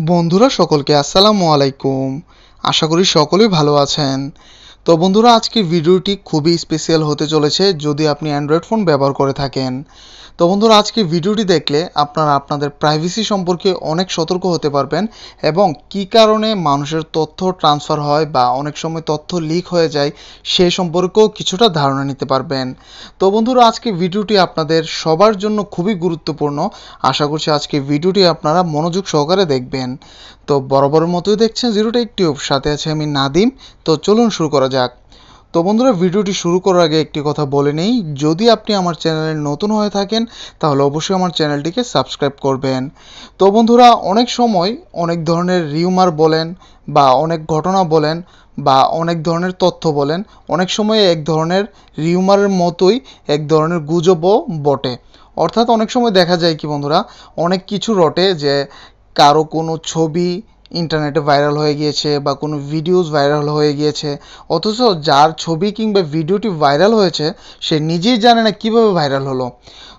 বন্ধুরা সকলকে আসসালামু আলাইকুম। আশা করি সকলেই ভালো আছেন। তো বন্ধুরা আজকের ভিডিওটি খুবই স্পেশাল হতে চলেছে যদি আপনি অ্যান্ড্রয়েড ফোন ব্যবহার করে থাকেন। তো বন্ধুরা আজকে ভিডিওটি দেখলে আপনারা আপনাদের প্রাইভেসি সম্পর্কে অনেক সতর্ক হতে পারবেন এবং কী কারণে মানুষের তথ্য ট্রান্সফার হয় বা অনেক সময় তথ্য লিক হয়ে যায় সেই সম্পর্কেও কিছুটা ধারণা নিতে পারবেন। তো বন্ধুরা আজকে ভিডিওটি আপনাদের সবার জন্য খুবই গুরুত্বপূর্ণ। আশা করছি আজকে ভিডিওটি আপনারা মনোযোগ সহকারে দেখবেন। তো বরাবরের মতোই দেখছেন settings.Its, সাথে আছে আমি নাদিম। তো চলুন শুরু করা যাক। তো বন্ধুরা ভিডিওটি শুরু করার আগে একটি কথা বলে নেই, যদি আপনি আমার চ্যানেলে নতুন হয়ে থাকেন তাহলে অবশ্যই আমার চ্যানেলটিকে সাবস্ক্রাইব করবেন। তো বন্ধুরা অনেক সময় অনেক ধরনের রিউমার বলেন বা অনেক ঘটনা বলেন বা অনেক ধরনের তথ্য বলেন, অনেক সময় এক ধরনের রিউমারের মতোই এক ধরনের গুজবও বটে। অর্থাৎ অনেক সময় দেখা যায় কি বন্ধুরা, অনেক কিছু রটে যে কারো কোনো ছবি ইন্টারনেটে ভাইরাল হয়ে গিয়েছে বা কোনো ভিডিওস ভাইরাল হয়ে গিয়েছে, অথচ যার ছবি কিংবা ভিডিওটি ভাইরাল হয়েছে সে নিজেই জানে না কিভাবে ভাইরাল হলো।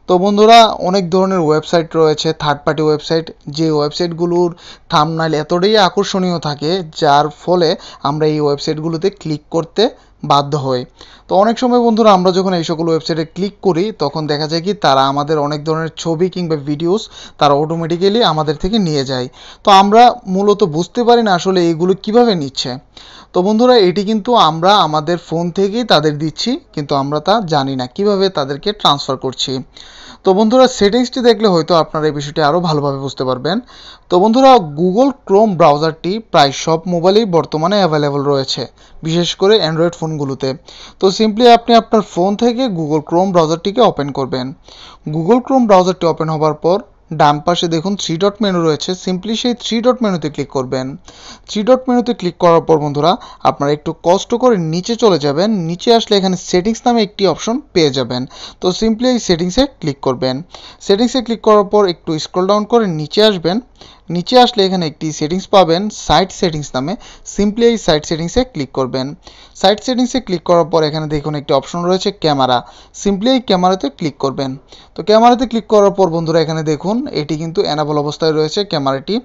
তো বন্ধুরা অনেক ধরনের ওয়েবসাইট রয়েছে, থার্ড পার্টি ওয়েবসাইট, যে ওয়েবসাইটগুলোর থাম্বনেইল এতটাই আকর্ষণীয় থাকে যার ফলে আমরা এই ওয়েবসাইটগুলোতে ক্লিক করতে বাধ্য হই। তো অনেক সময় বন্ধুরা আমরা যখন এই সকল ওয়েবসাইটে ক্লিক করি তখন দেখা যায় কি তারা আমাদের অনেক ধরনের ছবি কিংবা ভিডিওস তারা অটোমেটিক্যালি আমাদের থেকে নিয়ে যায়। তো আমরা মূলত বুঝতে পারি না আসলে এইগুলো কিভাবে নিচ্ছে। তো বন্ধুরা এটি কিন্তু আমরা আমাদের ফোন থেকেই তাদের দিচ্ছি, কিন্তু আমরা তা জানি না কিভাবে তাদেরকে ট্রান্সফার করছি। তো বন্ধুরা সেটিংসটি দেখলে হয়তো আপনারা এই বিষয়টি আরও ভালোভাবে বুঝতে পারবেন। তো বন্ধুরা গুগল ক্রোম ব্রাউজারটি প্রায় সব মোবাইলেই বর্তমানে অ্যাভেলেবল রয়েছে, বিশেষ করে অ্যান্ড্রয়েড ফোনগুলোতে। তো সিম্পলি আপনি আপনার ফোন থেকে গুগল ক্রোম ব্রাউজারটিকে ওপেন করবেন। গুগল ক্রোম ব্রাউজারটি ওপেন হওয়ার পর ডান পাশে দেখুন 3 ডট মেনু রয়েছে, সিম্পলি সেই 3 ডট মেনুতে ক্লিক করবেন। 3 ডট মেনুতে ক্লিক করার পর বন্ধুরা আপনারা একটু কষ্ট করে নিচে চলে যাবেন। নিচে আসলে এখানে সেটিংস নামে একটি অপশন পেয়ে যাবেন। তো সিম্পলি এই সেটিংসে ক্লিক করবেন। সেটিংসে ক্লিক করার পর একটু স্ক্রল ডাউন করে নিচে আসবেন। নিচে আসলে এখানে একটি সেটিংস পাবেন সাইট সেটিংস নামে, সিম্পলি এই সাইট সেটিংসে ক্লিক করবেন। সাইট সেটিংসে ক্লিক করার পর এখানে দেখুন একটি অপশন রয়েছে ক্যামেরা, সিম্পলি এই ক্যামেরাতে ক্লিক করবেন। তো ক্যামেরাতে ক্লিক করার পর বন্ধুরা এখানে দেখুন এটি কিন্তু অ্যানাবল অবস্থায় রয়েছে ক্যামেরাটি,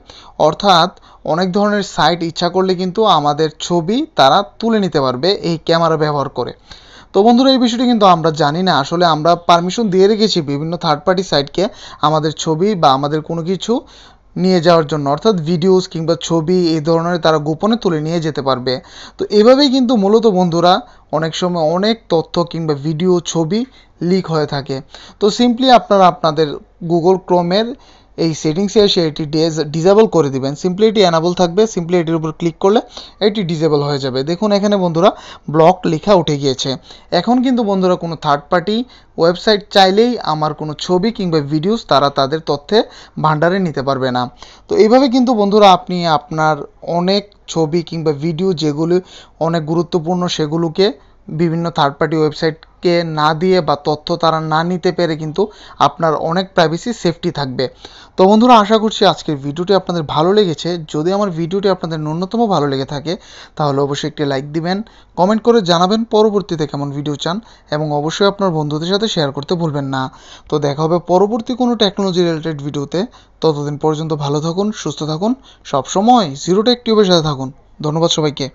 অর্থাৎ অনেক ধরনের সাইট ইচ্ছা করলে কিন্তু আমাদের ছবি তারা তুলে নিতে পারবে এই ক্যামেরা ব্যবহার করে। তো বন্ধুরা এই বিষয়টি কিন্তু আমরা জানি না, আসলে আমরা পারমিশন দিয়ে রেখেছি বিভিন্ন থার্ড পার্টি সাইটকে আমাদের ছবি বা আমাদের কোনো কিছু নিয়ে যাওয়ার জন্য, অর্থাৎ ভিডিওস কিংবা ছবি এই ধরনের তারা গোপনে তুলে নিয়ে যেতে পারবে। তো এভাবেই কিন্তু মূলত বন্ধুরা অনেক সময় অনেক তথ্য কিংবা ভিডিও ছবি লিক হয়ে থাকে। তো সিম্পলি আপনারা আপনাদের গুগল ক্রোমের এই সেটিংসে এসে এটি ডিসেবল করে দিবেন। সিম্পলি এটি অ্যানাবল থাকবে, সিম্পলি এটির উপর ক্লিক করলে এটি ডিসেবল হয়ে যাবে। দেখুন এখানে বন্ধুরা ব্লক লেখা উঠে গিয়েছে। এখন কিন্তু বন্ধুরা কোনো থার্ড পার্টি ওয়েবসাইট চাইলেই আমার কোনো ছবি কিংবা ভিডিওস তারা তাদের তথ্যে ভাণ্ডারে নিতে পারবে না। তো এইভাবে কিন্তু বন্ধুরা আপনি আপনার অনেক ছবি কিংবা ভিডিও যেগুলি অনেক গুরুত্বপূর্ণ সেগুলোকে বিভিন্ন থার্ড পার্টি ওয়েবসাইটকে না দিয়ে বা তথ্য তারা না নিতে পেরে কিন্তু আপনার অনেক প্রাইভেসি সেফটি থাকবে। তো বন্ধুরা আশা করছি আজকের ভিডিওটি আপনাদের ভালো লেগেছে। যদি আমার ভিডিওটি আপনাদের ন্যূনতম ভালো লেগে থাকে তাহলে অবশ্যই একটি লাইক দিবেন, কমেন্ট করে জানাবেন পরবর্তীতে কেমন ভিডিও চান এবং অবশ্যই আপনার বন্ধুদের সাথে শেয়ার করতে ভুলবেন না। তো দেখা হবে পরবর্তী কোনো টেকনোলজি রিলেটেড ভিডিওতে। ততদিন পর্যন্ত ভালো থাকুন, সুস্থ থাকুন, সবসময় settings সাথে থাকুন। ধন্যবাদ সবাইকে।